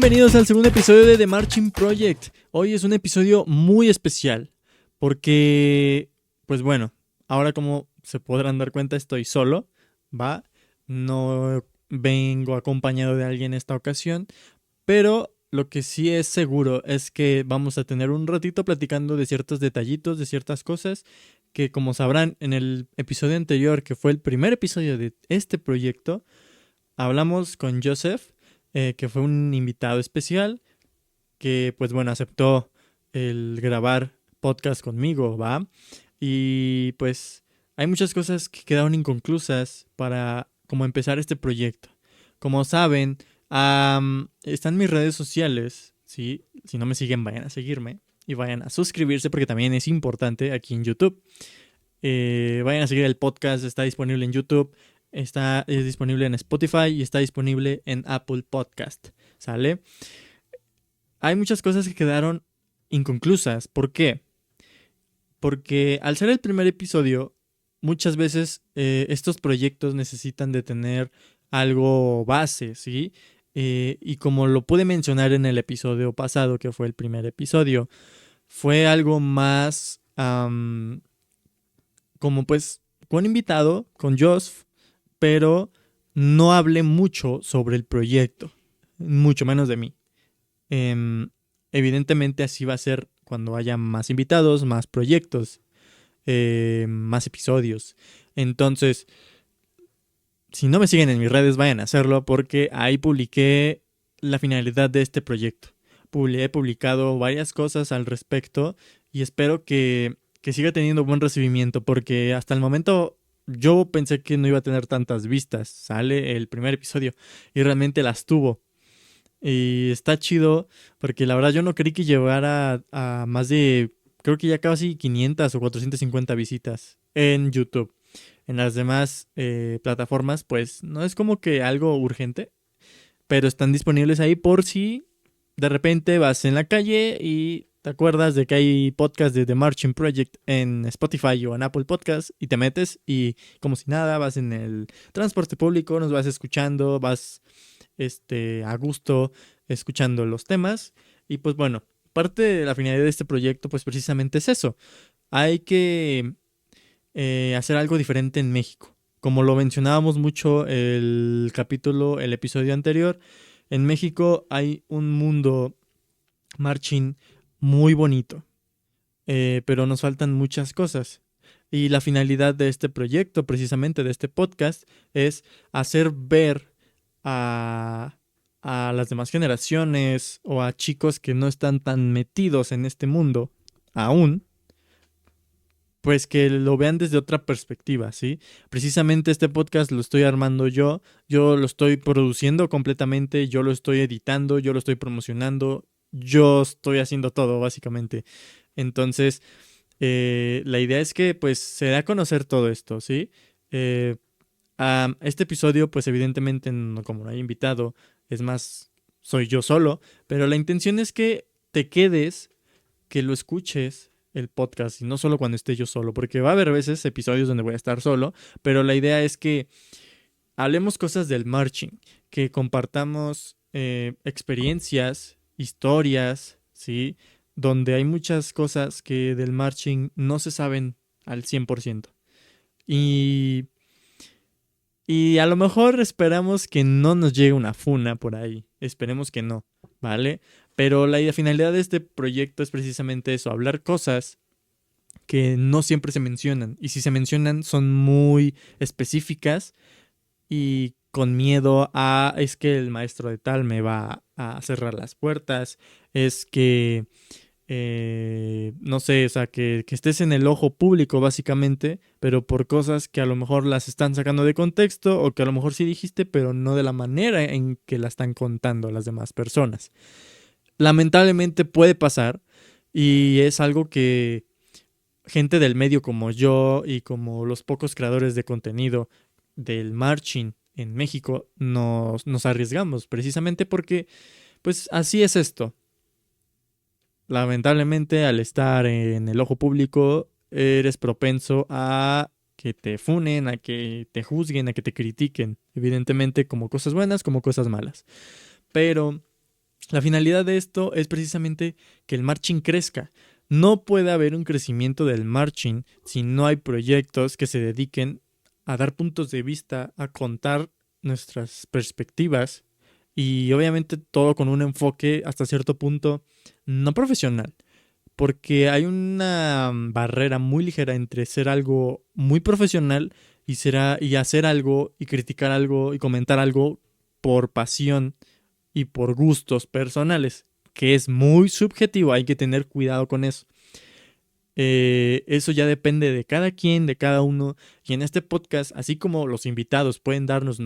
Bienvenidos al segundo episodio de The Marching Project. Hoy es un episodio muy especial porque, pues bueno, ahora como se podrán dar cuenta estoy solo, ¿va? No vengo acompañado de alguien esta ocasión, pero lo que sí es seguro es que vamos a tener un ratito platicando de ciertos detallitos, de ciertas cosas que, como sabrán, en el episodio anterior, que fue el primer episodio de este proyecto, hablamos con Joseph, que fue un invitado especial, que pues bueno, aceptó el grabar podcast conmigo, ¿va? Y pues hay muchas cosas que quedaron inconclusas para como empezar este proyecto. Como saben, están mis redes sociales, ¿sí? Si no me siguen, vayan a seguirme y vayan a suscribirse porque también es importante aquí en YouTube. Vayan a seguir el podcast, está disponible en YouTube, es disponible en Spotify y está disponible en Apple Podcast, ¿sale? Hay muchas cosas que quedaron inconclusas. ¿Por qué? Porque al ser el primer episodio, muchas veces estos proyectos necesitan de tener algo base, ¿sí? Y como lo pude mencionar en el episodio pasado, que fue el primer episodio, fue algo más como pues con invitado, con Josh, pero no hablé mucho sobre el proyecto, mucho menos de mí. Evidentemente así va a ser cuando haya más invitados, más proyectos, más episodios. Entonces, si no me siguen en mis redes, vayan a hacerlo porque ahí publiqué la finalidad de este proyecto. He publicado varias cosas al respecto y espero que siga teniendo buen recibimiento porque hasta el momento yo pensé que no iba a tener tantas vistas. Sale el primer episodio y realmente las tuvo. Y está chido porque la verdad yo no creí que llegara a más de, creo que ya casi 500 o 450 visitas en YouTube. En las demás plataformas pues no es como que algo urgente, pero están disponibles ahí por si de repente vas en la calle y te acuerdas de que hay podcast de The Marching Project en Spotify o en Apple Podcast y te metes y como si nada vas en el transporte público, nos vas escuchando, vas a gusto escuchando los temas. Y pues bueno, parte de la finalidad de este proyecto pues precisamente es eso. Hay que hacer algo diferente en México. Como lo mencionábamos mucho el episodio anterior, en México hay un mundo marching muy bonito, pero nos faltan muchas cosas. Y la finalidad de este proyecto, precisamente de este podcast, es hacer ver a, a las demás generaciones o a chicos que no están tan metidos en este mundo aún, pues que lo vean desde otra perspectiva, ¿sí? Precisamente este podcast lo estoy armando yo lo estoy produciendo completamente, yo lo estoy editando, yo lo estoy promocionando, yo estoy haciendo todo, básicamente. Entonces, la idea es que, pues, se dé a conocer todo esto, ¿sí? Eh, este episodio, pues, evidentemente, como no hay invitado, es más, soy yo solo, pero la intención es que te quedes, que lo escuches el podcast y no solo cuando esté yo solo, porque va a haber veces episodios donde voy a estar solo, pero la idea es que hablemos cosas del marching, que compartamos experiencias, historias, ¿sí? Donde hay muchas cosas que del marching no se saben al 100%. Y, y a lo mejor esperamos que no nos llegue una funa por ahí, esperemos que no, ¿vale? Pero la finalidad de este proyecto es precisamente eso, hablar cosas que no siempre se mencionan. Y si se mencionan son muy específicas y con miedo a es que el maestro de tal me va a cerrar las puertas, es que no sé, o sea, que estés en el ojo público básicamente, pero por cosas que a lo mejor las están sacando de contexto o que a lo mejor sí dijiste, pero no de la manera en que la están contando las demás personas. Lamentablemente puede pasar y es algo que gente del medio como yo y como los pocos creadores de contenido del marching en México nos arriesgamos precisamente porque pues así es esto. Lamentablemente al estar en el ojo público eres propenso a que te funen, a que te juzguen, a que te critiquen, evidentemente como cosas buenas como cosas malas. Pero La finalidad de esto es precisamente que el marching crezca. No puede haber un crecimiento del marching si no hay proyectos que se dediquen a dar puntos de vista, a contar nuestras perspectivas y obviamente todo con un enfoque hasta cierto punto no profesional, porque hay una barrera muy ligera entre ser algo muy profesional y hacer algo y criticar algo y comentar algo por pasión y por gustos personales, que es muy subjetivo, hay que tener cuidado con eso. Eso ya depende de cada quien, de cada uno, y en este podcast, así como los invitados pueden darnos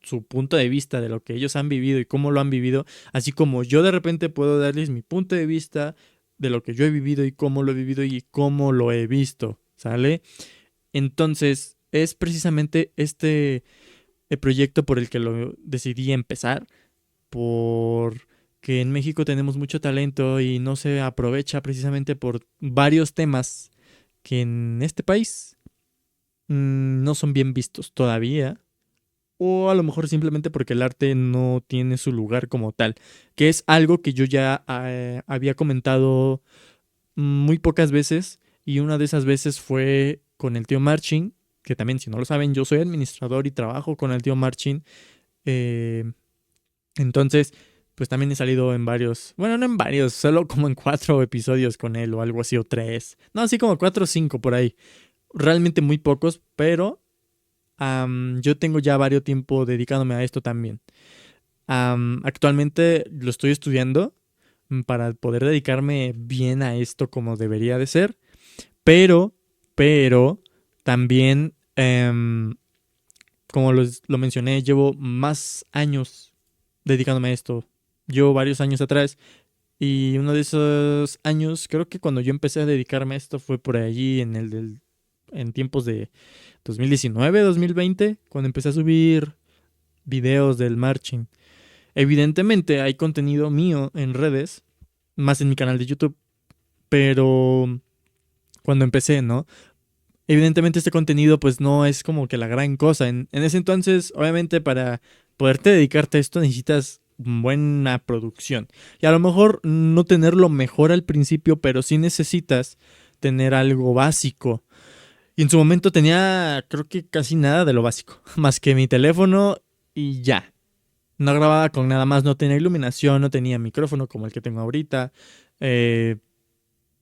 su punto de vista de lo que ellos han vivido y cómo lo han vivido, así como yo de repente puedo darles mi punto de vista de lo que yo he vivido y cómo lo he vivido y cómo lo he visto, ¿sale? Entonces, es precisamente este el proyecto por el que lo decidí empezar, porque en México tenemos mucho talento y no se aprovecha precisamente por varios temas que en este país no son bien vistos todavía, o a lo mejor simplemente porque el arte no tiene su lugar como tal, que es algo que yo ya había comentado muy pocas veces, y una de esas veces fue con el tío Marching, que también si no lo saben yo soy administrador y trabajo con el tío Marching. eh, entonces, pues también he salido en varios, bueno, no en varios, solo como en 4 episodios con él o algo así, o 3. No, así como 4 o 5 por ahí. Realmente muy pocos, pero yo tengo ya varios tiempo dedicándome a esto también. Actualmente lo estoy estudiando para poder dedicarme bien a esto como debería de ser, pero, pero, también, como lo mencioné, llevo más años dedicándome a esto. Llevo varios años atrás y uno de esos años, creo que cuando yo empecé a dedicarme a esto fue por allí en tiempos de 2019, 2020, cuando empecé a subir videos del marching. Evidentemente hay contenido mío en redes, más en mi canal de YouTube, pero cuando empecé, ¿no? Evidentemente este contenido pues no es como que la gran cosa. En ese entonces, obviamente para poderte dedicarte a esto necesitas buena producción. Y a lo mejor no tenerlo mejor al principio, pero sí necesitas tener algo básico. Y en su momento tenía creo que casi nada de lo básico, más que mi teléfono y ya. No grababa con nada más, no tenía iluminación, no tenía micrófono como el que tengo ahorita. Eh,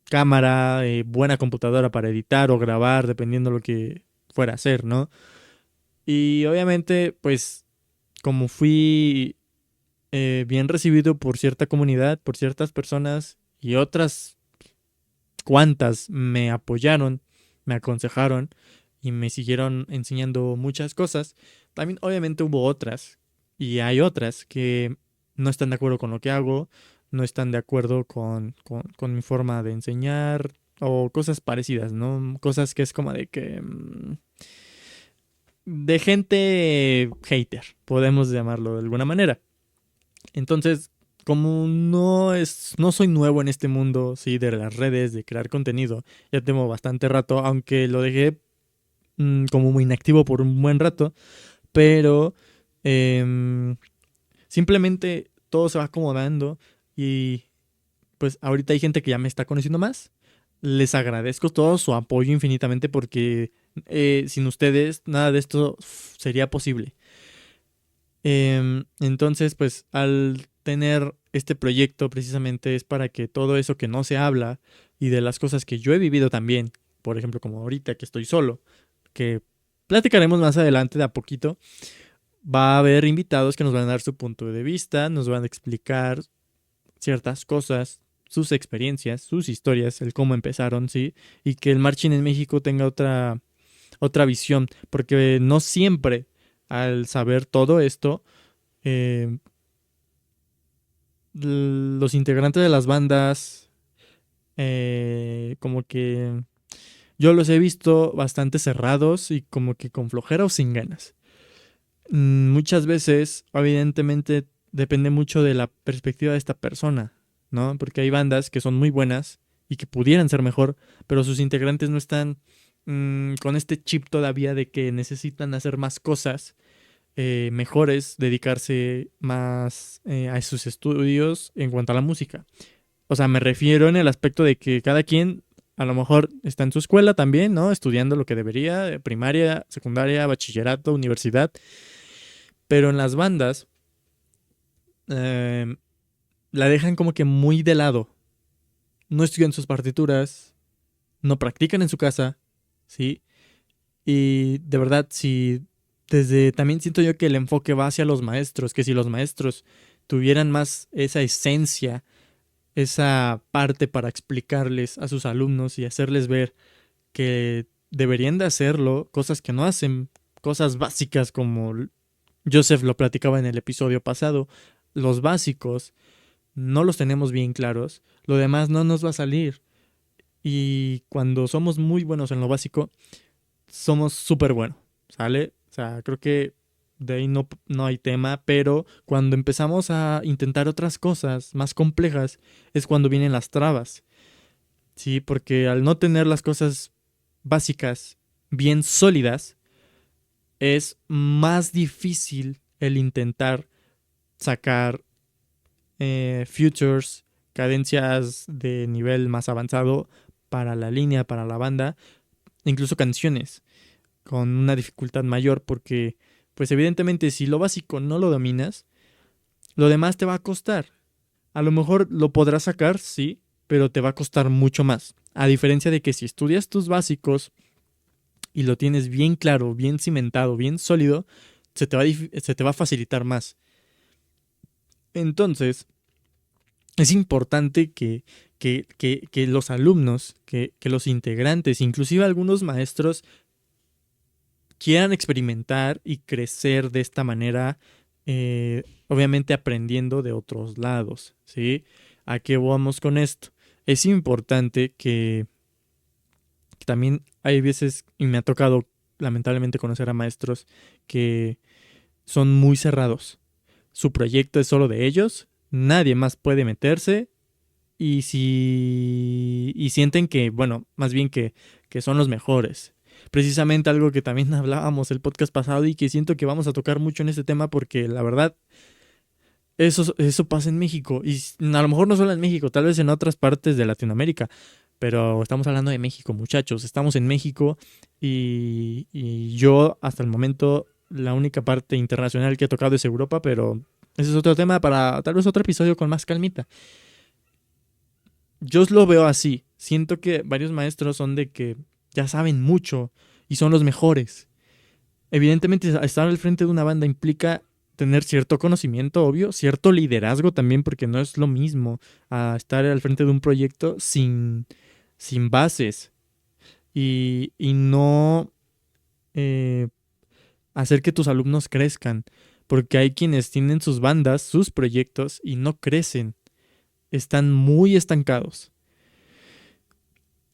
Cámara, buena computadora para editar o grabar, dependiendo lo que fuera a hacer, ¿no? Y obviamente, pues, como fui bien recibido por cierta comunidad, por ciertas personas y otras cuantas me apoyaron, me aconsejaron y me siguieron enseñando muchas cosas, también obviamente hubo otras y hay otras que no están de acuerdo con lo que hago, no están de acuerdo con mi forma de enseñar o cosas parecidas, ¿no? Cosas que es como de que de gente hater, podemos llamarlo de alguna manera. Entonces, como no soy nuevo en este mundo, sí, de las redes, de crear contenido, ya tengo bastante rato, aunque lo dejé como muy inactivo por un buen rato, pero em, simplemente todo se va acomodando y pues ahorita hay gente que ya me está conociendo más. Les agradezco todo su apoyo infinitamente porque sin ustedes nada de esto sería posible. Entonces, pues al tener este proyecto precisamente es para que todo eso que no se habla y de las cosas que yo he vivido también, por ejemplo, como ahorita que estoy solo, que platicaremos más adelante de a poquito, va a haber invitados que nos van a dar su punto de vista, nos van a explicar ciertas cosas, sus experiencias, sus historias, el cómo empezaron, sí, y que el marching en México tenga otra visión, porque no siempre al saber todo esto, eh, los integrantes de las bandas, como que yo los he visto bastante cerrados y como que con flojera o sin ganas. Muchas veces, evidentemente, depende mucho de la perspectiva de esta persona, ¿no? Porque hay bandas que son muy buenas y que pudieran ser mejor, pero sus integrantes no están con este chip todavía de que necesitan hacer más cosas mejor es dedicarse más a sus estudios en cuanto a la música. O sea, me refiero en el aspecto de que cada quien a lo mejor está en su escuela también, ¿no? Estudiando lo que debería, primaria, secundaria, bachillerato, universidad. Pero en las bandas eh, la dejan como que muy de lado. No estudian sus partituras, no practican en su casa, ¿sí? Y de verdad, si desde también siento yo que el enfoque va hacia los maestros, que si los maestros tuvieran más esa esencia, esa parte para explicarles a sus alumnos y hacerles ver que deberían de hacerlo, cosas que no hacen, cosas básicas como Joseph lo platicaba en el episodio pasado, los básicos no los tenemos bien claros, lo demás no nos va a salir. Y cuando somos muy buenos en lo básico, somos súper buenos, ¿sale? O sea, creo que de ahí no hay tema, pero cuando empezamos a intentar otras cosas más complejas es cuando vienen las trabas, ¿sí? Porque al no tener las cosas básicas bien sólidas, es más difícil el intentar sacar futures, cadencias de nivel más avanzado para la línea, para la banda, incluso canciones con una dificultad mayor porque pues evidentemente si lo básico no lo dominas, lo demás te va a costar. A lo mejor lo podrás sacar, sí, pero te va a costar mucho más. A diferencia de que si estudias tus básicos y lo tienes bien claro, bien cimentado, bien sólido, se te va a facilitar más. Entonces, es importante que los alumnos, que los integrantes, inclusive algunos maestros, quieran experimentar y crecer de esta manera, obviamente aprendiendo de otros lados, ¿sí? ¿A qué vamos con esto? Es importante que también hay veces, y me ha tocado lamentablemente conocer a maestros que son muy cerrados. Su proyecto es solo de ellos, nadie más puede meterse y sienten que, bueno, más bien que son los mejores. Precisamente algo que también hablábamos el podcast pasado y que siento que vamos a tocar mucho en este tema porque la verdad, eso pasa en México. Y a lo mejor no solo en México, tal vez en otras partes de Latinoamérica. Pero estamos hablando de México, muchachos. Estamos en México y yo hasta el momento la única parte internacional que he tocado es Europa, pero ese es otro tema para tal vez otro episodio con más calmita. Yo lo veo así. Siento que varios maestros son de que ya saben mucho y son los mejores. Evidentemente, estar al frente de una banda implica tener cierto conocimiento, obvio, cierto liderazgo también, porque no es lo mismo a estar al frente de un proyecto sin bases y no eh, hacer que tus alumnos crezcan, porque hay quienes tienen sus bandas, sus proyectos y no crecen, están muy estancados.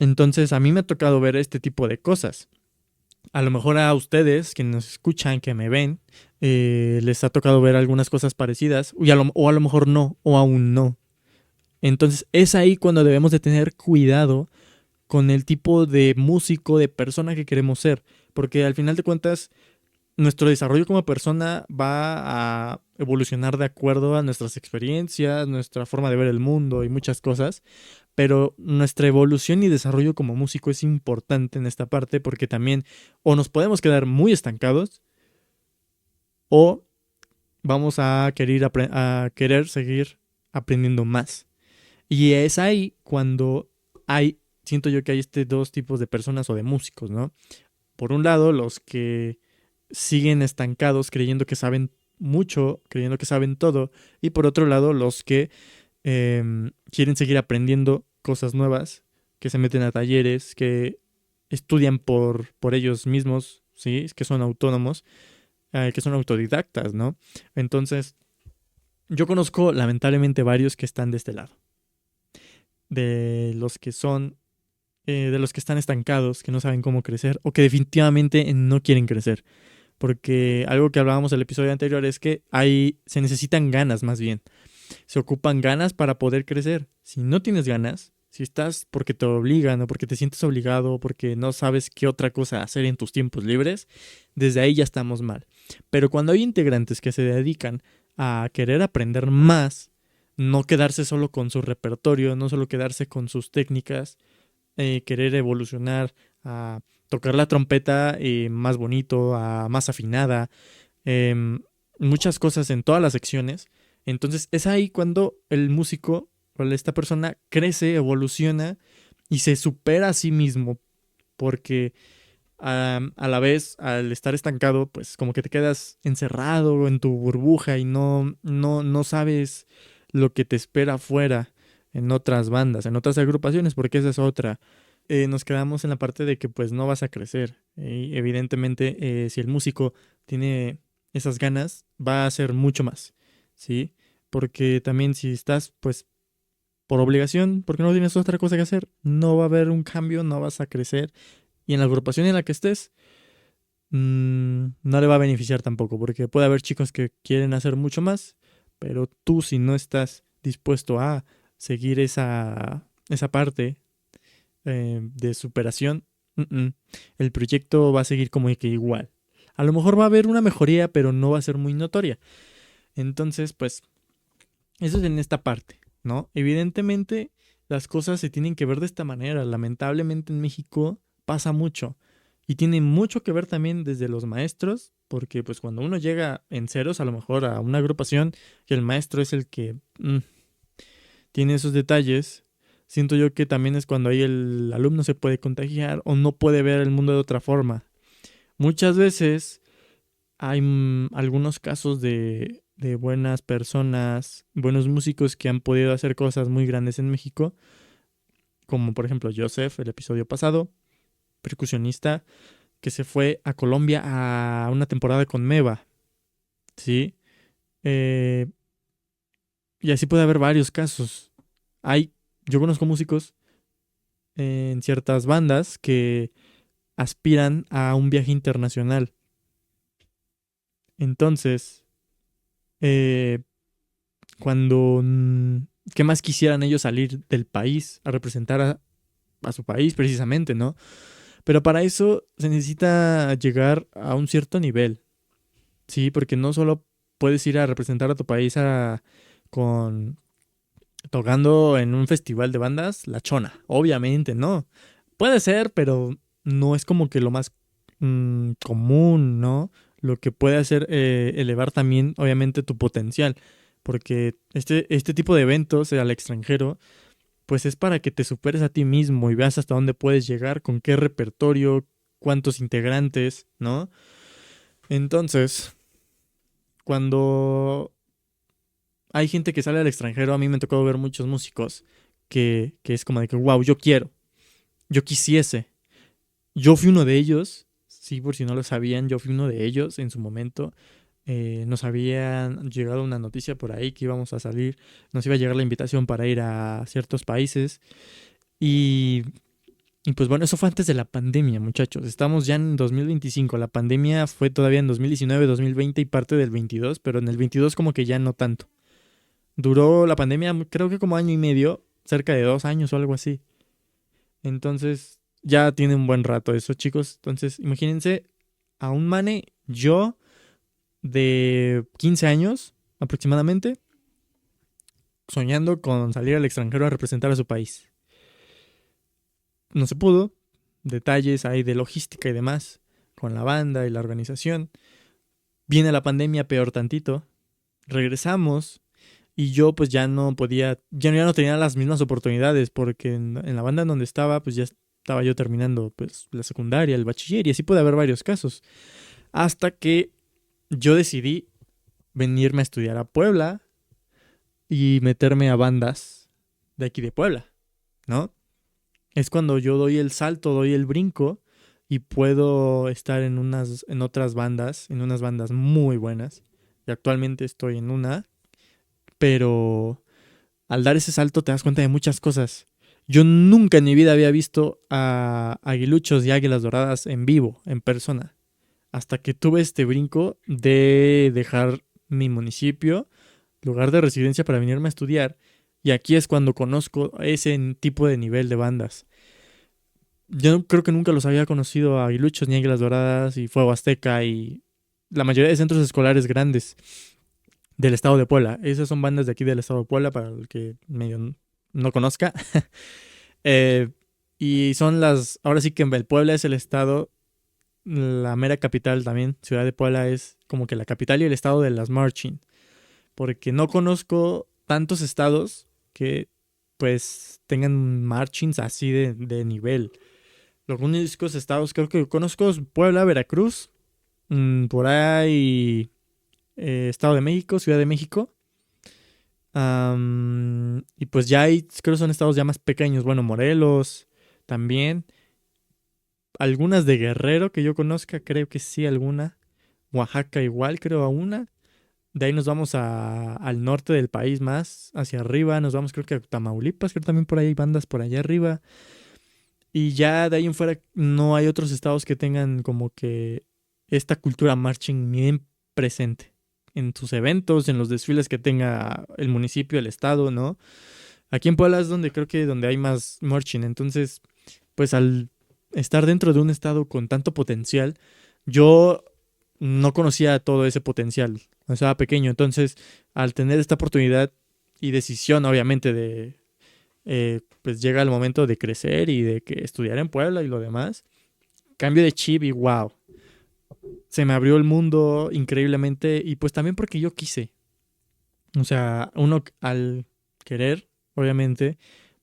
Entonces a mí me ha tocado ver este tipo de cosas. A lo mejor a ustedes que nos escuchan, que me ven, les ha tocado ver algunas cosas parecidas o a lo mejor no, o aún no. Entonces es ahí cuando debemos de tener cuidado con el tipo de músico, de persona que queremos ser. Porque al final de cuentas, nuestro desarrollo como persona va a evolucionar de acuerdo a nuestras experiencias, nuestra forma de ver el mundo y muchas cosas. Pero nuestra evolución y desarrollo como músico es importante en esta parte porque también o nos podemos quedar muy estancados o vamos a querer seguir aprendiendo más. Y es ahí cuando siento yo que hay dos tipos de personas o de músicos, ¿no? Por un lado, los que siguen estancados creyendo que saben mucho, creyendo que saben todo, y por otro lado, los que quieren seguir aprendiendo cosas nuevas, que se meten a talleres, que estudian por ellos mismos, ¿sí? Que son autónomos, que son autodidactas, ¿no? Entonces, yo conozco lamentablemente varios que están de este lado, de los que están estancados, que no saben cómo crecer o que definitivamente no quieren crecer. Porque algo que hablábamos en el episodio anterior es que se necesitan ganas más bien. Se ocupan ganas para poder crecer. Si no tienes ganas, Si estás porque te obligan o porque te sientes obligado o porque no sabes qué otra cosa hacer en tus tiempos libres, desde ahí ya estamos mal. Pero cuando hay integrantes que se dedican a querer aprender más, no quedarse solo con su repertorio, no solo quedarse con sus técnicas, querer evolucionar a tocar la trompeta más bonito, a más afinada, em, muchas cosas en todas las secciones. Entonces es ahí cuando el músico o esta persona crece, evoluciona y se supera a sí mismo, porque a la vez, al estar estancado, pues como que te quedas encerrado en tu burbuja y no sabes lo que te espera afuera en otras bandas, en otras agrupaciones, porque esa es otra. Nos quedamos en la parte de que pues no vas a crecer. Y evidentemente, si el músico tiene esas ganas, va a hacer mucho más, ¿sí? Porque también si estás pues por obligación, porque no tienes otra cosa que hacer, no va a haber un cambio, no vas a crecer. Y en la agrupación en la que estés, no le va a beneficiar tampoco, porque puede haber chicos que quieren hacer mucho más, pero tú si no estás dispuesto a seguir esa parte de superación, el proyecto va a seguir como que igual. A lo mejor va a haber una mejoría, pero no va a ser muy notoria. Entonces, pues, eso es en esta parte, ¿no? Evidentemente, las cosas se tienen que ver de esta manera. Lamentablemente en México pasa mucho. Y tiene mucho que ver también desde los maestros, porque pues cuando uno llega en ceros, a lo mejor a una agrupación, y el maestro es el que tiene esos detalles, siento yo que también es cuando ahí el alumno se puede contagiar o no puede ver el mundo de otra forma. Muchas veces hay algunos casos de buenas personas, buenos músicos que han podido hacer cosas muy grandes en México, como por ejemplo Joseph, el episodio pasado, percusionista, que se fue a Colombia a una temporada con Meva, ¿sí? Eh, y así puede haber varios casos. Yo conozco músicos en ciertas bandas que aspiran a un viaje internacional. Entonces, eh, cuando ¿qué más quisieran ellos salir del país a representar a su país precisamente, ¿no? Pero para eso se necesita llegar a un cierto nivel, ¿sí? Porque no solo puedes ir a representar a tu país con tocando en un festival de bandas, La Chona, obviamente, ¿no? Puede ser, pero no es como que lo más común, ¿no? Lo que puede hacer elevar también, obviamente, tu potencial. Porque este tipo de eventos al extranjero, pues es para que te superes a ti mismo y veas hasta dónde puedes llegar, con qué repertorio, cuántos integrantes, ¿no? Entonces, cuando hay gente que sale al extranjero, a mí me tocó ver muchos músicos que es como de que, wow, yo quisiese. Yo fui uno de ellos, sí, por si no lo sabían, yo fui uno de ellos en su momento. Nos habían llegado una noticia por ahí que íbamos a salir, nos iba a llegar la invitación para ir a ciertos países y, y pues bueno, eso fue antes de la pandemia, muchachos. Estamos ya en 2025, la pandemia fue todavía en 2019, 2020 y parte del 22, pero en el 22 como que ya no tanto. Duró la pandemia creo que como año y medio, cerca de 2 años o algo así. Entonces ya tiene un buen rato eso, chicos. Entonces imagínense a un mane, yo de 15 años aproximadamente, soñando con salir al extranjero a representar a su país. No se pudo, detalles ahí de logística y demás, con la banda y la organización. Viene la pandemia peor tantito, regresamos y yo pues ya no podía, ya no tenía las mismas oportunidades porque en la banda en donde estaba pues ya estaba yo terminando pues la secundaria, el bachiller y así puede haber varios casos. Hasta que yo decidí venirme a estudiar a Puebla y meterme a bandas de aquí de Puebla, ¿no? Es cuando yo doy el salto, doy el brinco y puedo estar en otras bandas, en unas bandas muy buenas. Y actualmente estoy en una, pero al dar ese salto te das cuenta de muchas cosas. Yo nunca en mi vida había visto a aguiluchos y águilas doradas en vivo, en persona, hasta que tuve este brinco de dejar mi municipio, lugar de residencia para venirme a estudiar Y aquí es cuando conozco ese tipo de nivel de bandas. Yo creo que nunca los había conocido a Aguiluchos, ni Águilas Doradas y Fuego Azteca y la mayoría de centros escolares grandes del estado de Puebla. Esas son bandas de aquí del estado de Puebla, para el que medio no conozca. Eh, y son ahora sí que el Puebla es el estado, la mera capital también. Ciudad de Puebla es como que la capital y el estado de las marching. Porque no conozco tantos estados que pues tengan marchings así de nivel. Los únicos estados creo que conozco es Puebla, Veracruz, por ahí Estado de México, Ciudad de México. Y pues ya hay, creo que son estados ya más pequeños. Bueno, Morelos también. Algunas de Guerrero que yo conozca, creo que sí, alguna. Oaxaca igual, creo a una. De ahí nos vamos al norte del país más, hacia arriba. Nos vamos creo que a Tamaulipas, creo que también por ahí hay bandas por allá arriba. Y ya de ahí en fuera no hay otros estados que tengan como que esta cultura marching bien presente en sus eventos, en los desfiles que tenga el municipio, el estado, ¿no? Aquí en Puebla es donde creo que donde hay más marching. Entonces, pues al estar dentro de un estado con tanto potencial, yo no conocía todo ese potencial. Estaba pequeño. Entonces, al tener esta oportunidad y decisión, obviamente, pues llega el momento de crecer y de que estudiar en Puebla y lo demás, cambio de chip y wow, se me abrió el mundo increíblemente y pues también porque yo quise. O sea, uno al querer, obviamente,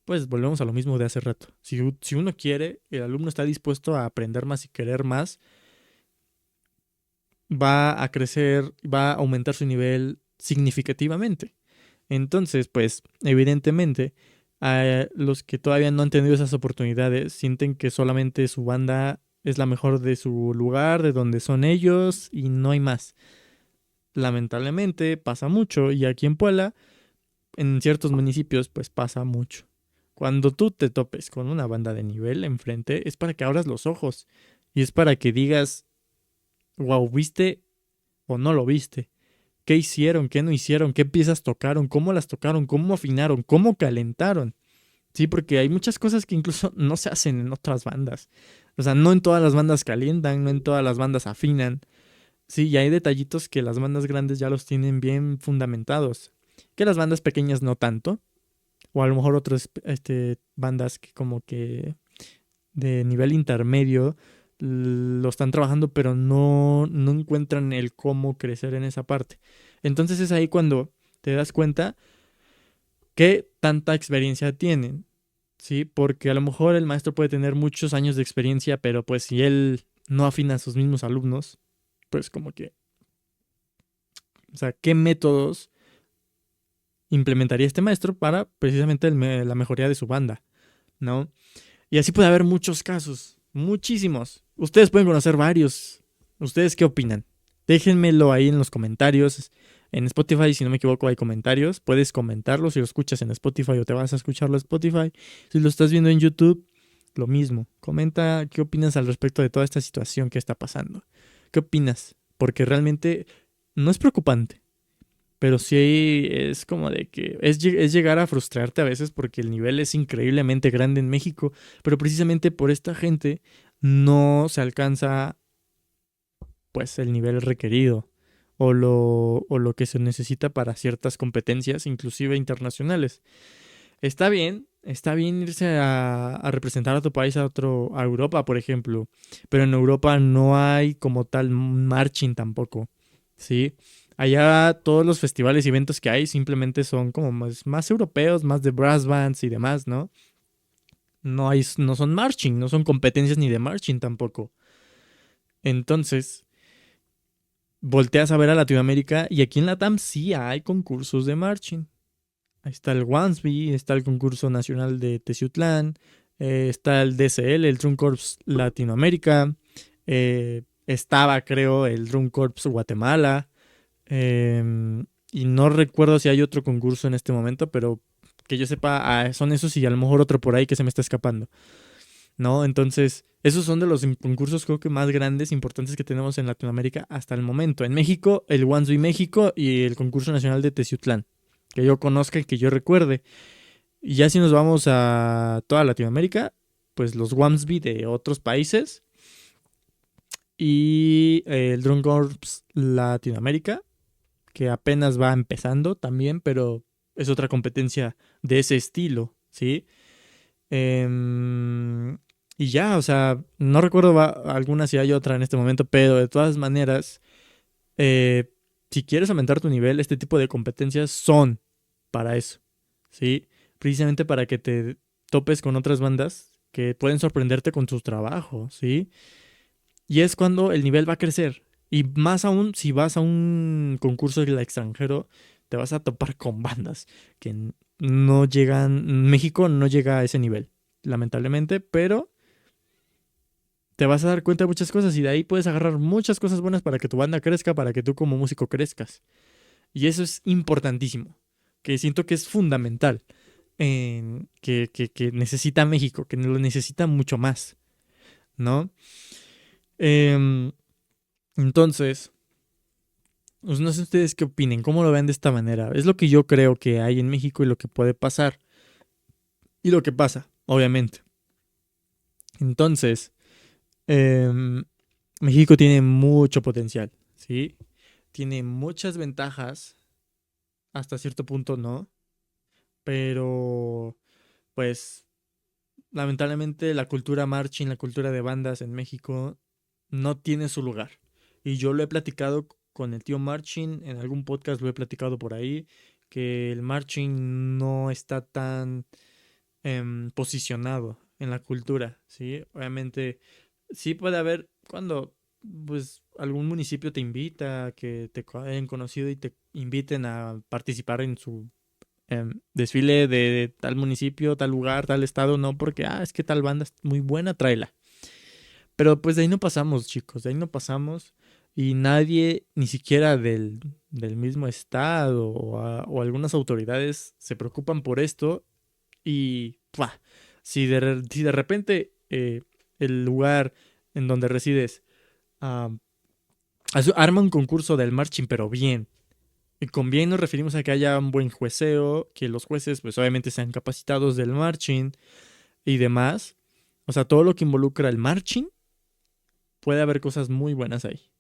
pues volvemos a lo mismo de hace rato. Si uno quiere, el alumno está dispuesto a aprender más y querer más, va a crecer, va a aumentar su nivel significativamente. Entonces, pues, evidentemente, a los que todavía no han tenido esas oportunidades sienten que solamente su banda es la mejor de su lugar, de donde son ellos y no hay más. Lamentablemente pasa mucho y aquí en Puebla, en ciertos municipios, pues pasa mucho. Cuando tú te topes con una banda de nivel enfrente, es para que abras los ojos y es para que digas, wow, ¿viste o no lo viste? ¿Qué hicieron? ¿Qué no hicieron? ¿Qué piezas tocaron? ¿Cómo las tocaron? ¿Cómo afinaron? ¿Cómo calentaron? Sí, porque hay muchas cosas que incluso no se hacen en otras bandas. O sea, no en todas las bandas calientan, no en todas las bandas afinan. Sí, y hay detallitos que las bandas grandes ya los tienen bien fundamentados. Que las bandas pequeñas no tanto. O a lo mejor otras bandas que como que de nivel intermedio lo están trabajando, pero no encuentran el cómo crecer en esa parte. Entonces es ahí cuando te das cuenta qué tanta experiencia tienen, ¿sí? Porque a lo mejor el maestro puede tener muchos años de experiencia, pero pues si él no afina a sus mismos alumnos, pues como que, o sea, ¿qué métodos implementaría este maestro para precisamente la mejoría de su banda, ¿no? Y así puede haber muchos casos, muchísimos. Ustedes pueden conocer varios. ¿Ustedes qué opinan? Déjenmelo ahí en los comentarios. En Spotify, si no me equivoco, hay comentarios. Puedes comentarlo si lo escuchas en Spotify o te vas a escucharlo en Spotify. Si lo estás viendo en YouTube, lo mismo. Comenta qué opinas al respecto de toda esta situación que está pasando. ¿Qué opinas? Porque realmente no es preocupante. Pero sí es como de que es llegar a frustrarte a veces porque el nivel es increíblemente grande en México, pero precisamente por esta gente no se alcanza pues el nivel requerido o lo que se necesita para ciertas competencias, inclusive internacionales. Está bien irse a representar a tu país a Europa, por ejemplo, pero en Europa no hay como tal marching tampoco, ¿sí? Allá todos los festivales y eventos que hay simplemente son como más europeos, más de brass bands y demás, ¿no? No son marching, no son competencias ni de marching tampoco. Entonces, volteas a ver a Latinoamérica y aquí en Latam sí hay concursos de marching. Ahí está el WANSBI, está el concurso nacional de Teciutlán, está el DCL, el Drum Corps Latinoamérica, estaba creo el Drum Corps Guatemala. Y no recuerdo si hay otro concurso en este momento, pero que yo sepa, son esos y a lo mejor otro por ahí que se me está escapando, ¿no? Entonces, esos son de los concursos creo que más grandes, importantes que tenemos en Latinoamérica hasta el momento. En México, el Wansby México y el concurso nacional de Teciutlán, que yo conozca y que yo recuerde. Y ya si nos vamos a toda Latinoamérica, pues los Wamsby de otros países y el Drum Corps Latinoamérica, que apenas va empezando también, pero es otra competencia de ese estilo, ¿sí? Em, y ya, o sea, no recuerdo alguna si hay otra en este momento, pero de todas maneras, eh, si quieres aumentar tu nivel, este tipo de competencias son para eso, ¿sí? Precisamente para que te topes con otras bandas que pueden sorprenderte con sus trabajos, ¿sí? Y es cuando el nivel va a crecer. Y más aún, si vas a un concurso del extranjero, te vas a topar con bandas que no llegan, México no llega a ese nivel, lamentablemente, pero te vas a dar cuenta de muchas cosas y de ahí puedes agarrar muchas cosas buenas para que tu banda crezca, para que tú como músico crezcas. Y eso es importantísimo, que siento que es fundamental, que necesita México, que lo necesita mucho más, ¿no? Em, entonces, pues no sé ustedes qué opinen, cómo lo ven de esta manera. Es lo que yo creo que hay en México y lo que puede pasar. Y lo que pasa, obviamente. Entonces, em, México tiene mucho potencial, ¿sí? Tiene muchas ventajas, hasta cierto punto no, pero pues lamentablemente la cultura marching, la cultura de bandas en México no tiene su lugar. Y yo lo he platicado con el tío Marching, en algún podcast lo he platicado por ahí, que el marching no está tan posicionado en la cultura, ¿sí? Obviamente sí puede haber cuando pues algún municipio te invita, que te hayan conocido y te inviten a participar en su desfile de tal municipio, tal lugar, tal estado, no porque, es que tal banda es muy buena, tráela. Pero pues de ahí no pasamos, chicos, de ahí no pasamos y nadie, ni siquiera del mismo estado o algunas autoridades se preocupan por esto y ¡pua! Si de repente el lugar en donde resides ah, arma un concurso del marching, pero bien. Y con bien nos referimos a que haya un buen jueceo, que los jueces pues obviamente sean capacitados del marching y demás. O sea, todo lo que involucra el marching, puede haber cosas muy buenas ahí.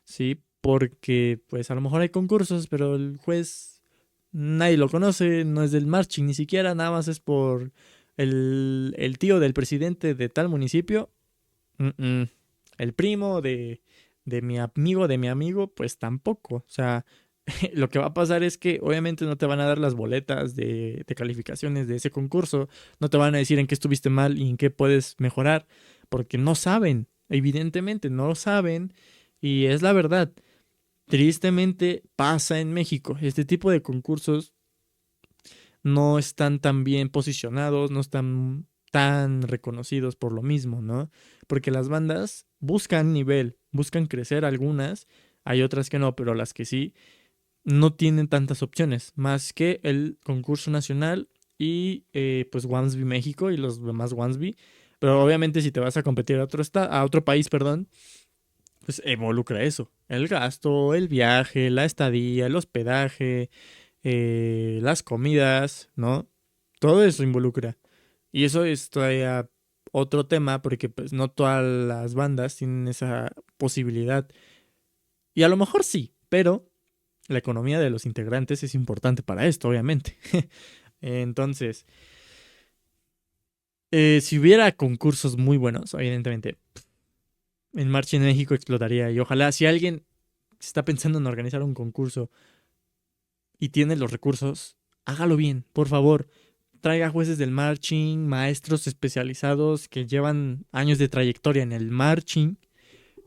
Sí, porque pues a lo mejor hay concursos, pero el juez nadie lo conoce, no es del marching ni siquiera, nada más es por el tío del presidente de tal municipio. Mm, mm. El primo de mi amigo, pues tampoco. O sea, lo que va a pasar es que obviamente no te van a dar las boletas de calificaciones de ese concurso, no te van a decir en qué estuviste mal y en qué puedes mejorar, porque no saben, evidentemente no lo saben y es la verdad. Tristemente pasa en México, este tipo de concursos no están tan bien posicionados, no están tan reconocidos por lo mismo, ¿no? Porque las bandas buscan nivel, buscan crecer algunas, hay otras que no, pero las que sí, no tienen tantas opciones, más que el concurso nacional y pues Wansby México y los demás Wansby. Pero obviamente si te vas a competir a otro país, perdón, pues involucra eso. El gasto, el viaje, la estadía, el hospedaje, las comidas, ¿no? Todo eso involucra. Y eso es todavía otro tema porque pues no todas las bandas tienen esa posibilidad. Y a lo mejor sí, pero la economía de los integrantes es importante para esto, obviamente. Entonces, si hubiera concursos muy buenos, evidentemente, en Marcha en México explotaría. Y ojalá si alguien está pensando en organizar un concurso y tiene los recursos, hágalo bien, por favor. Traiga jueces del marching, maestros especializados que llevan años de trayectoria en el marching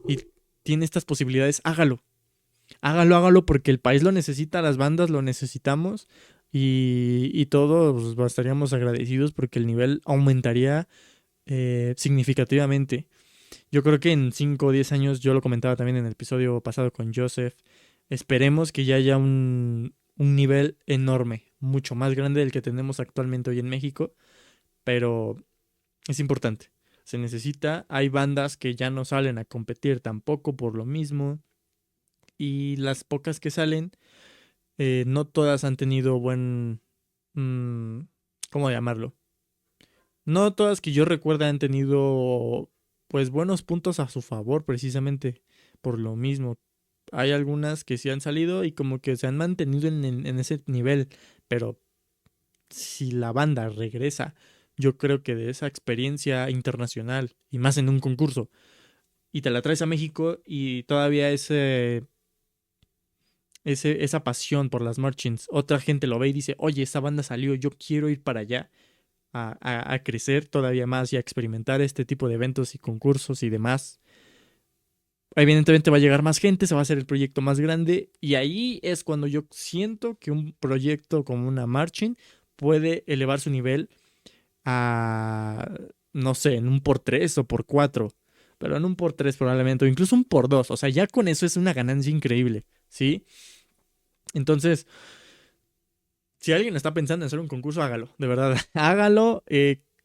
y tiene estas posibilidades, hágalo. Hágalo, hágalo porque el país lo necesita, las bandas lo necesitamos y todos pues, estaríamos agradecidos porque el nivel aumentaría significativamente. Yo creo que en 5 o 10 años, yo lo comentaba también en el episodio pasado con Joseph, esperemos que ya haya un nivel enorme, mucho más grande del que tenemos actualmente hoy en México, pero es importante. Se necesita, hay bandas que ya no salen a competir tampoco por lo mismo y las pocas que salen No todas han tenido mm, ¿cómo llamarlo? No todas que yo recuerde han tenido pues buenos puntos a su favor precisamente por lo mismo. Hay algunas que sí han salido y como que se han mantenido en ese nivel, pero si la banda regresa, yo creo que de esa experiencia internacional y más en un concurso y te la traes a México y todavía esa pasión por las marchings, otra gente lo ve y dice, oye, esa banda salió, yo quiero ir para allá a crecer todavía más y a experimentar este tipo de eventos y concursos y demás. Evidentemente va a llegar más gente, se va a hacer el proyecto más grande y ahí es cuando yo siento que un proyecto como una marching puede elevar su nivel a, no sé, en un por 3 o por 4, pero en un por 3 probablemente, o incluso un por 2. O sea, ya con eso es una ganancia increíble, ¿sí? Entonces, si alguien está pensando en hacer un concurso, hágalo, de verdad, hágalo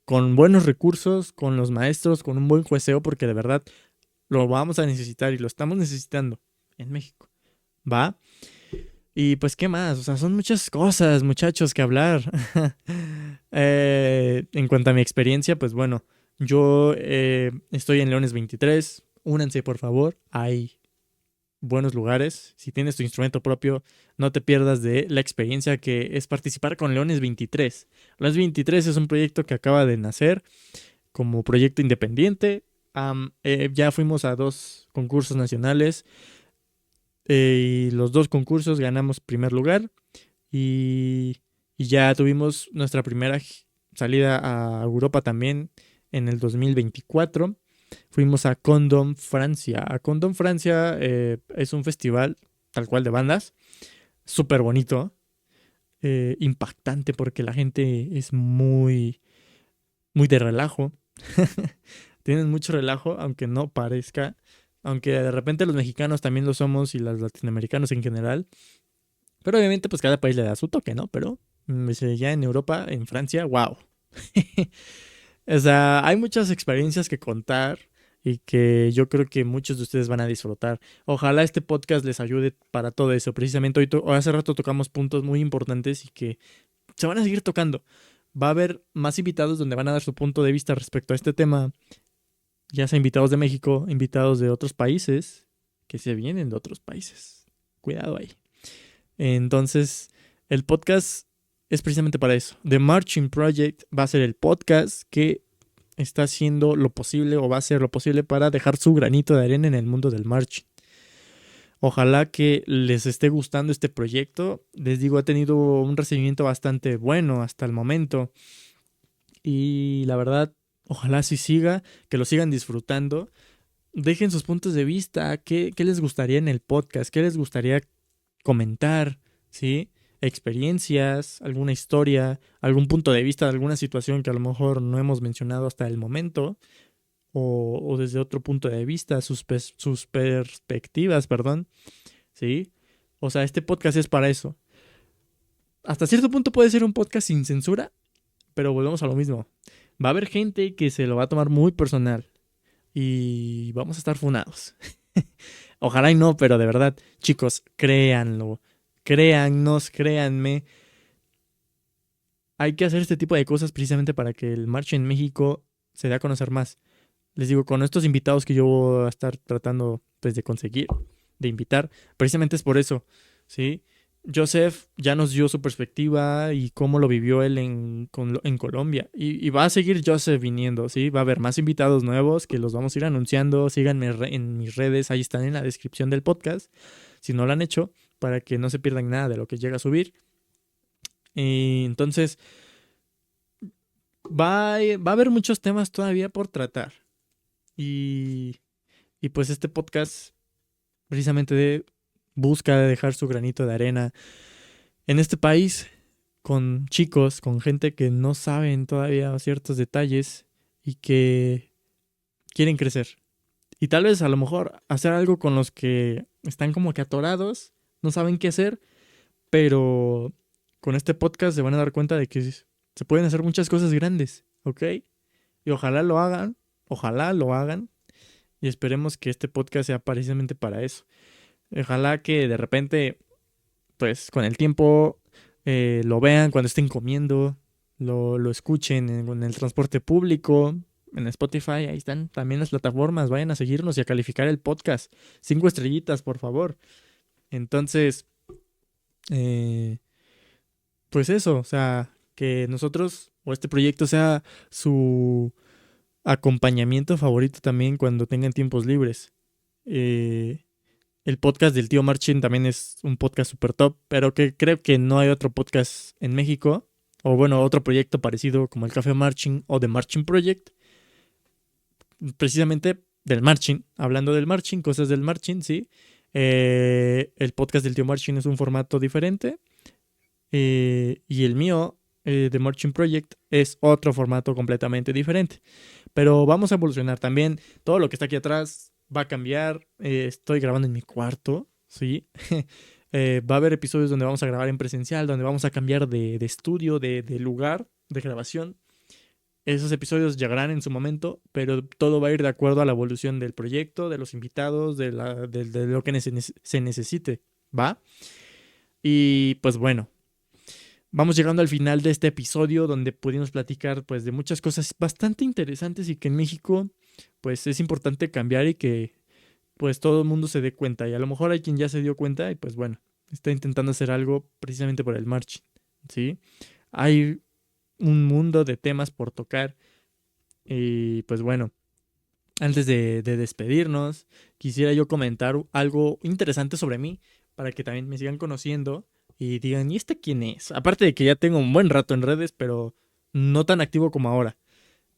con buenos recursos, con los maestros, con un buen jueceo, porque de verdad lo vamos a necesitar y lo estamos necesitando en México, ¿va? Y pues, ¿qué más? O sea, son muchas cosas, muchachos, que hablar. En cuanto a mi experiencia, pues bueno, yo estoy en Leones 23. Únanse, por favor. Hay buenos lugares. Si tienes tu instrumento propio, no te pierdas de la experiencia que es participar con Leones 23. Leones 23 es un proyecto que acaba de nacer como proyecto independiente. Ya fuimos a 2 concursos nacionales y los 2 concursos ganamos primer lugar y, y ya tuvimos nuestra primera salida a Europa también en el 2024. Fuimos a Condom, Francia. A Condom, Francia es un festival tal cual de bandas, súper bonito, impactante porque la gente es muy de relajo. Tienen mucho relajo, aunque no parezca. Aunque de repente los mexicanos también lo somos y los latinoamericanos en general. Pero obviamente pues cada país le da su toque, ¿no? Pero ya en Europa, en Francia, wow. O sea, hay muchas experiencias que contar y que yo creo que muchos de ustedes van a disfrutar. Ojalá este podcast les ayude para todo eso. Precisamente hoy hace rato tocamos puntos muy importantes y que se van a seguir tocando. Va a haber más invitados donde van a dar su punto de vista respecto a este tema, ya sea invitados de México, invitados de otros países, que se vienen de otros países. Cuidado ahí. Entonces, el podcast es precisamente para eso. The Marching Project va a ser el podcast que está haciendo lo posible o va a hacer lo posible para dejar su granito de arena en el mundo del marching. Ojalá que les esté gustando este proyecto. Les digo, ha tenido un recibimiento bastante bueno hasta el momento. Y la verdad, ojalá así siga, que lo sigan disfrutando. Dejen sus puntos de vista. ¿Qué les gustaría en el podcast? ¿Qué les gustaría comentar? ¿Sí? Experiencias, alguna historia, algún punto de vista de alguna situación que a lo mejor no hemos mencionado hasta el momento. O desde otro punto de vista, sus perspectivas, perdón. ¿Sí? O sea, este podcast es para eso. Hasta cierto punto puede ser un podcast sin censura, pero volvemos a lo mismo. Va a haber gente que se lo va a tomar muy personal y vamos a estar funados. Ojalá y no, pero de verdad, chicos, créanlo. Créannos, créanme. Hay que hacer este tipo de cosas precisamente para que el marcho en México se dé a conocer más. Les digo, con estos invitados que yo voy a estar tratando pues, de conseguir, de invitar, precisamente es por eso, ¿sí? Joseph ya nos dio su perspectiva y cómo lo vivió él en Colombia. Y va a seguir Joseph viniendo, ¿sí? Va a haber más invitados nuevos que los vamos a ir anunciando. Síganme en mis redes, ahí están en la descripción del podcast, si no lo han hecho, para que no se pierdan nada de lo que llega a subir. Y entonces, va a haber muchos temas todavía por tratar. Y, y pues este podcast busca dejar su granito de arena en este país con chicos, con gente que no saben todavía ciertos detalles y que quieren crecer. Y tal vez a lo mejor hacer algo con los que están como que atorados, no saben qué hacer, pero con este podcast se van a dar cuenta de que se pueden hacer muchas cosas grandes, ¿ok? Y ojalá lo hagan y esperemos que este podcast sea precisamente para eso. Ojalá que de repente pues con el tiempo lo vean cuando estén comiendo, lo escuchen en el transporte público, en Spotify, ahí están también las plataformas, vayan a seguirnos y a calificar el podcast. 5 estrellitas, por favor. Entonces, eh, pues eso, o sea, que nosotros o este proyecto sea su acompañamiento favorito también cuando tengan tiempos libres. Eh, el podcast del tío Marchin también es un podcast super top, pero que creo que no hay otro podcast en México, o bueno, otro proyecto parecido como el Café Marchin o The Marchin Project, precisamente del Marchin, hablando del Marchin, cosas del Marchin, sí. El podcast del tío Marchin es un formato diferente, y el mío, The Marching Project, es otro formato completamente diferente. Pero vamos a evolucionar también. Todo lo que está aquí atrás va a cambiar. Estoy grabando en mi cuarto, ¿sí? Va a haber episodios donde vamos a grabar en presencial, donde vamos a cambiar de estudio, de lugar de grabación. Esos episodios llegarán en su momento, pero todo va a ir de acuerdo a la evolución del proyecto, de los invitados, de lo que se necesite, ¿va? Y pues bueno, vamos llegando al final de este episodio donde pudimos platicar pues de muchas cosas bastante interesantes y que en México pues es importante cambiar y que pues todo el mundo se dé cuenta, y a lo mejor hay quien ya se dio cuenta y pues bueno, está intentando hacer algo precisamente por el marching, ¿sí? Hay un mundo de temas por tocar y pues bueno, antes de despedirnos, quisiera yo comentar algo interesante sobre mí para que también me sigan conociendo y digan, ¿y este quién es? Aparte de que ya tengo un buen rato en redes, pero no tan activo como ahora.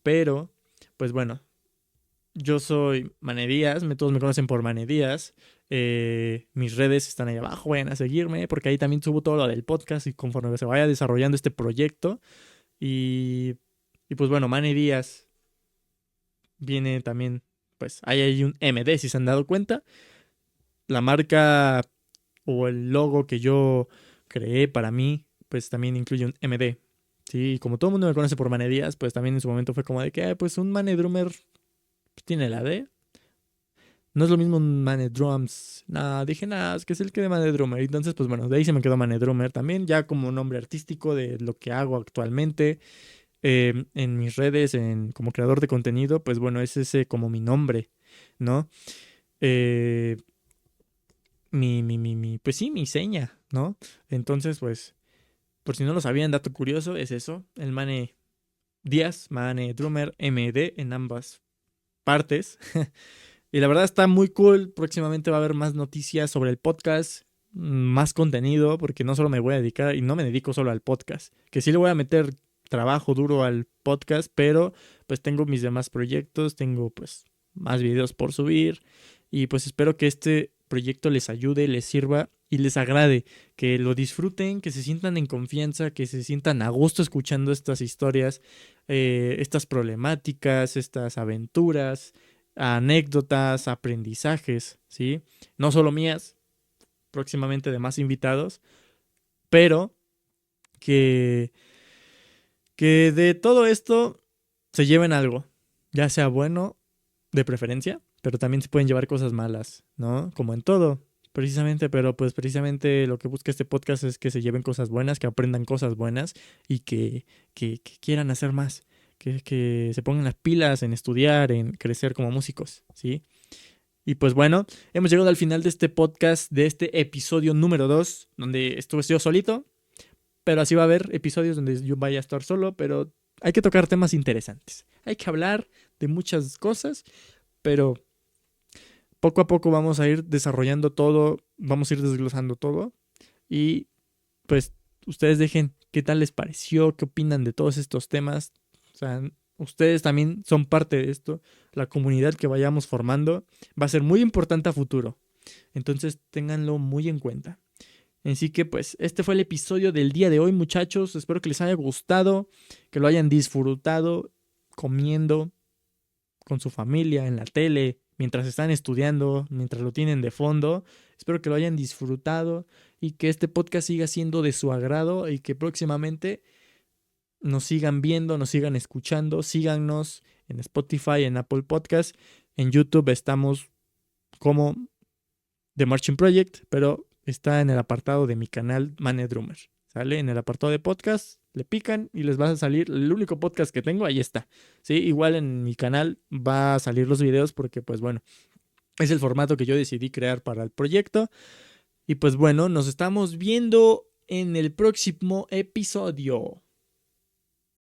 Pero, pues bueno, yo soy Mane Díaz, todos me conocen por Mane Díaz. Mis redes están ahí abajo, vayan a seguirme porque ahí también subo todo lo del podcast y conforme se vaya desarrollando este proyecto. Y, y pues bueno, Mane Díaz viene también, pues ahí hay un MD si se han dado cuenta. La marca o el logo que yo creé para mí, pues también incluye un MD. Sí, como todo el mundo me conoce por Mane Díaz, pues también en su momento fue como de que, pues un Mane Drummer tiene la D. No es lo mismo un Mane Drums. Nada, dije, nada, es que es el que de Mane Drummer. Entonces, pues bueno, de ahí se me quedó Mane Drummer también, ya como nombre artístico de lo que hago actualmente. En mis redes, como creador de contenido, pues bueno, es ese como mi nombre, ¿no? Eh, pues sí, mi seña, ¿no? Entonces, pues, por si no lo sabían, dato curioso, es eso, el Mane Díaz, Mane Drummer, MD en ambas partes. Y la verdad está muy cool, próximamente va a haber más noticias sobre el podcast, más contenido, porque no solo me voy a dedicar, y no me dedico solo al podcast, que sí le voy a meter trabajo duro al podcast, pero pues tengo mis demás proyectos, tengo pues más videos por subir, y pues espero que este proyecto les ayude, les sirva y les agrade, que lo disfruten, que se sientan en confianza, que se sientan a gusto escuchando estas historias, estas problemáticas, estas aventuras, anécdotas, aprendizajes, ¿sí? No solo mías, próximamente de más invitados, pero que, que de todo esto se lleven algo, ya sea bueno, de preferencia, pero también se pueden llevar cosas malas, ¿no? Como en todo, precisamente, pero pues precisamente lo que busca este podcast es que se lleven cosas buenas, que aprendan cosas buenas y que quieran hacer más, que se pongan las pilas en estudiar, en crecer como músicos, ¿sí? Y pues bueno, hemos llegado al final de este podcast, de este episodio número 2, donde estuve yo solito, pero así va a haber episodios donde yo vaya a estar solo, pero hay que tocar temas interesantes. Hay que hablar de muchas cosas, pero poco a poco vamos a ir desarrollando todo, vamos a ir desglosando todo y pues ustedes dejen qué tal les pareció, qué opinan de todos estos temas. O sea, ustedes también son parte de esto, la comunidad que vayamos formando va a ser muy importante a futuro. Entonces, ténganlo muy en cuenta. Así que pues este fue el episodio del día de hoy, muchachos. Espero que les haya gustado, que lo hayan disfrutado comiendo con su familia, en la tele, mientras están estudiando, mientras lo tienen de fondo. Espero que lo hayan disfrutado y que este podcast siga siendo de su agrado y que próximamente nos sigan viendo, nos sigan escuchando. Síganos en Spotify, en Apple Podcast. En YouTube estamos como The Marching Project, pero está en el apartado de mi canal Mane Drummer. ¿Sale? En el apartado de podcast, le pican y les va a salir el único podcast que tengo, ahí está. ¿Sí? Igual en mi canal va a salir los videos porque, pues bueno, es el formato que yo decidí crear para el proyecto. Y pues bueno, nos estamos viendo en el próximo episodio.